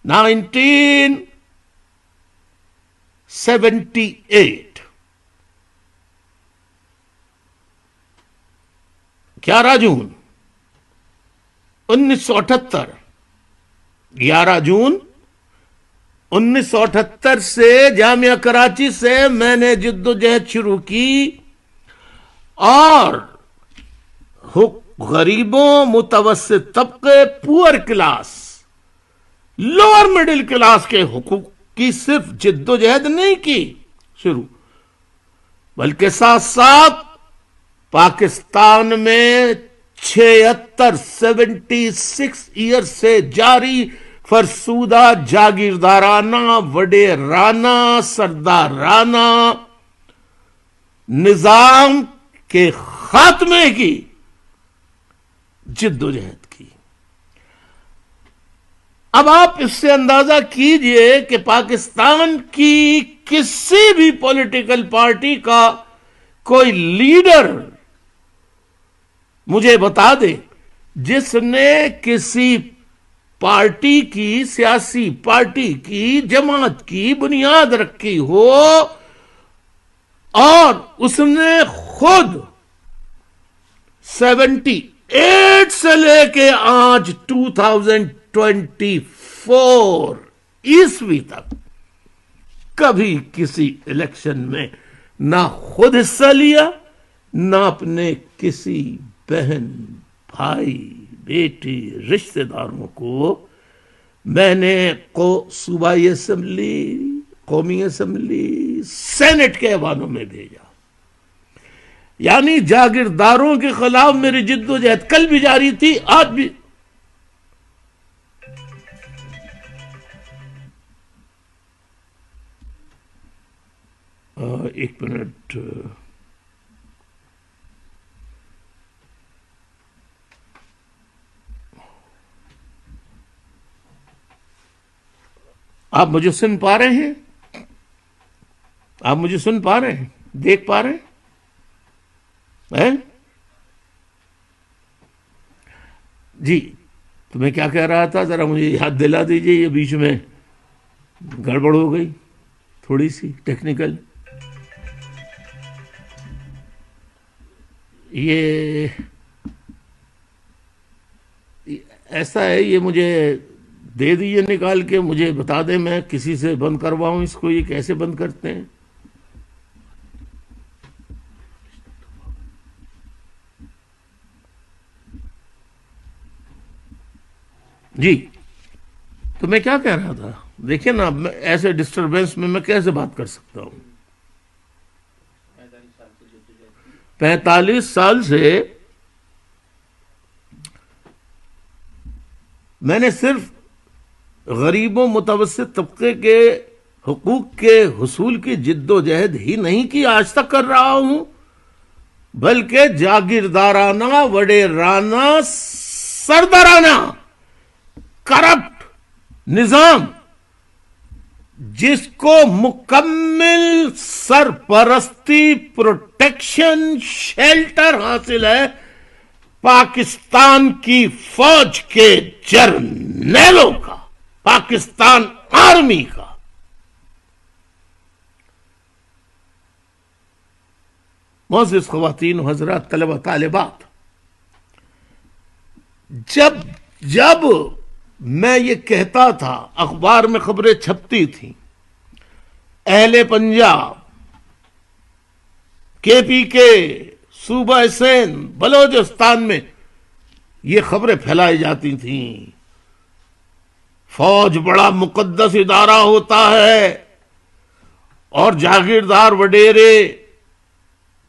1978 11 جون 1978 11 جون 1978 سے جامعہ کراچی سے میں نے جدوجہد شروع کی اور غریبوں، متوسط طبقے، پور کلاس، لوور مڈل کلاس کے حقوق کی صرف جدوجہد نہیں کی شروع، بلکہ ساتھ ساتھ پاکستان میں 76 ایئر سے جاری فرسودہ جاگیردارانہ، وڈیرانہ، سردارانہ نظام کے خاتمے کی جدوجہد کی۔ اب آپ اس سے اندازہ کیجئے کہ پاکستان کی کسی بھی پولیٹیکل پارٹی کا کوئی لیڈر مجھے بتا دے جس نے کسی پارٹی کی، سیاسی پارٹی کی، جماعت کی بنیاد رکھی ہو اور اس نے خود 78 سے لے کے آج 2024 عیسوی تک کبھی کسی الیکشن میں نہ خود حصہ لیا، نہ اپنے کسی بہن، بھائی، بیٹی، رشتہ داروں کو میں نے صوبائی اسمبلی، قومی اسمبلی، سینٹ کے ایوانوں میں بھیجا۔ یعنی جاگیرداروں کے خلاف میری جدوجہد کل بھی جاری تھی، آج بھی۔ ایک منٹ، آپ مجھے سن پا رہے ہیں؟ آپ مجھے سن پا رہے ہیں؟ دیکھ پا رہے ہیں؟ جی، تو میں کیا کہہ رہا تھا، ذرا مجھے یاد دلا دیجئے، یہ بیچ میں گڑبڑ ہو گئی تھوڑی سی ٹیکنیکل۔ یہ ایسا ہے، یہ مجھے دے دیجئے نکال کے، مجھے بتا دیں، میں کسی سے بند کرواؤں اس کو، یہ کیسے بند کرتے ہیں؟ جی، تو میں کیا کہہ رہا تھا؟ دیکھیں نا، ایسے ڈسٹربنس میں میں کیسے بات کر سکتا ہوں؟ 45 سال سے میں نے صرف غریبوں، متوسط طبقے کے حقوق کے حصول کی جدوجہد ہی نہیں کی، آج تک کر رہا ہوں، بلکہ جاگیردارانہ، وڈیرانہ، سردارانہ کرپٹ نظام جس کو مکمل سرپرستی، پروٹیکشن، شیلٹر حاصل ہے پاکستان کی فوج کے جرنیلوں کا، پاکستان آرمی کا۔ معزز خواتین و حضرات، طلبہ طالبات، جب میں یہ کہتا تھا، اخبار میں خبریں چھپتی تھیں، اہل پنجاب، کے پی کے، صوبہ سندھ، بلوچستان میں یہ خبریں پھیلائی جاتی تھیں، فوج بڑا مقدس ادارہ ہوتا ہے اور جاگیردار وڈیرے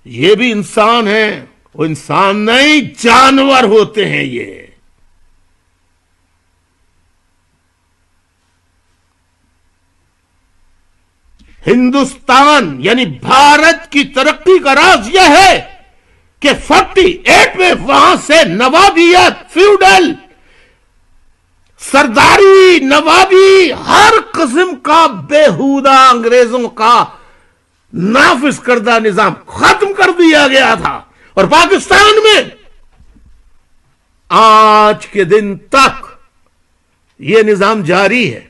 یہ بھی انسان ہیں۔ وہ انسان نہیں، جانور ہوتے ہیں یہ۔ ہندوستان یعنی بھارت کی ترقی کا راز یہ ہے کہ 48 میں وہاں سے نوابیت، فیوڈل، سرداری، نوابی، ہر قسم کا بیہودہ انگریزوں کا نافذ کردہ نظام ختم کر دیا گیا تھا، اور پاکستان میں آج کے دن تک یہ نظام جاری ہے۔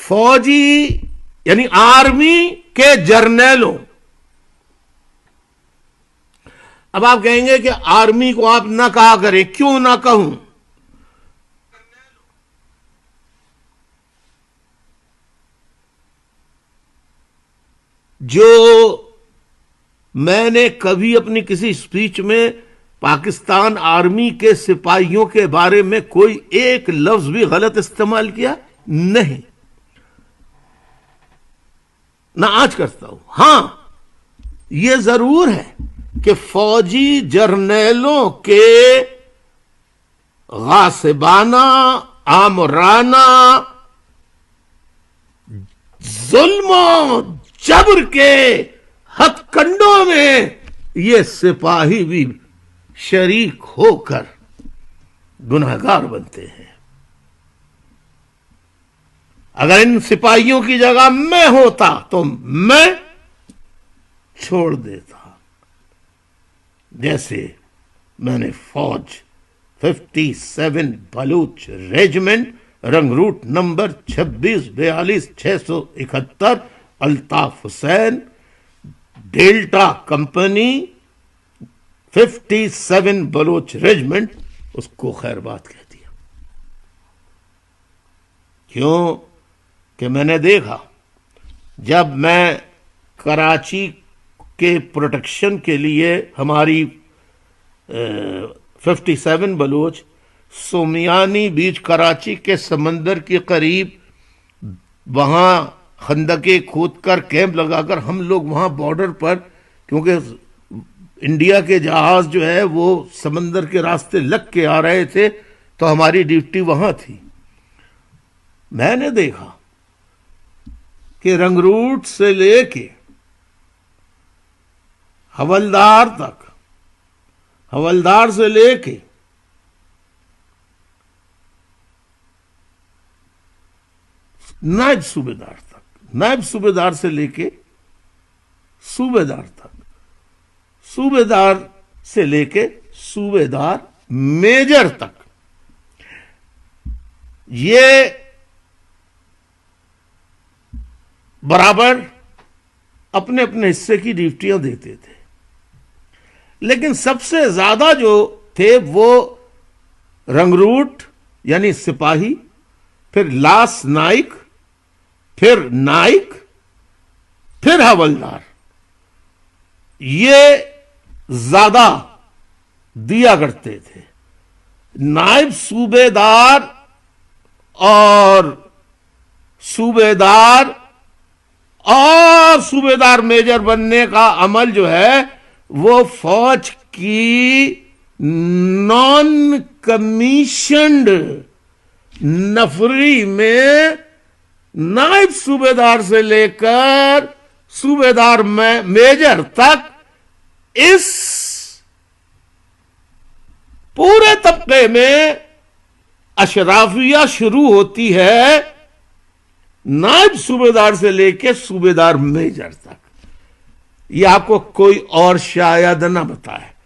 فوجی یعنی آرمی کے جرنیلوں. اب آپ کہیں گے کہ آرمی کو آپ نہ کہا کریں. کیوں نہ کہوں؟ جو میں نے کبھی اپنی کسی اسپیچ میں پاکستان آرمی کے سپاہیوں کے بارے میں کوئی ایک لفظ بھی غلط استعمال کیا نہیں، نہ آج کرتا ہوں. ہاں یہ ضرور ہے کہ فوجی جرنیلوں کے غاصبانہ، آمرانہ، ظلم و جبر کے ہتھ کنڈوں میں یہ سپاہی بھی شریک ہو کر گنہگار بنتے ہیں. اگر ان سپاہیوں کی جگہ میں ہوتا تو میں چھوڑ دیتا. جیسے میں نے فوج 57 Baloch regiment رنگروٹ number 2642-671 Altaf Hussain delta company 57 Baloch regiment اس کو خیر بات کہہ دیا. کیوں کہ میں نے دیکھا جب میں کراچی کے پروٹیکشن کے لیے ہماری 57 بلوچ سومیانی بیچ کراچی کے سمندر کے قریب وہاں خندقیں کھود کر کیمپ لگا کر ہم لوگ وہاں بارڈر پر، کیونکہ انڈیا کے جہاز جو ہے وہ سمندر کے راستے لگ کے آ رہے تھے تو ہماری ڈیوٹی وہاں تھی. میں نے دیکھا کہ رنگروٹ سے لے کے حوالدار تک، حوالدار سے لے کے نائب صوبیدار تک، نائب صوبیدار سے لے کے صوبیدار تک، صوبیدار سے لے کے صوبیدار میجر تک، یہ برابر اپنے اپنے حصے کی ڈیوٹیاں دیتے تھے. لیکن سب سے زیادہ جو تھے وہ رنگروٹ یعنی سپاہی، پھر لاس نائک، پھر نائک، پھر حوالدار، یہ زیادہ دیا کرتے تھے. نائب صوبیدار اور صوبیدار اور صوبیدار میجر بننے کا عمل جو ہے وہ فوج کی نان کمیشنڈ نفری میں نائب صوبیدار سے لے کر صوبیدار میجر تک اس پورے طبقے میں اشرافیہ شروع ہوتی ہے نائب صوبیدار سے لے کے صوبیدار میجر تک. یہ آپ کو کوئی اور شاید نہ بتائے.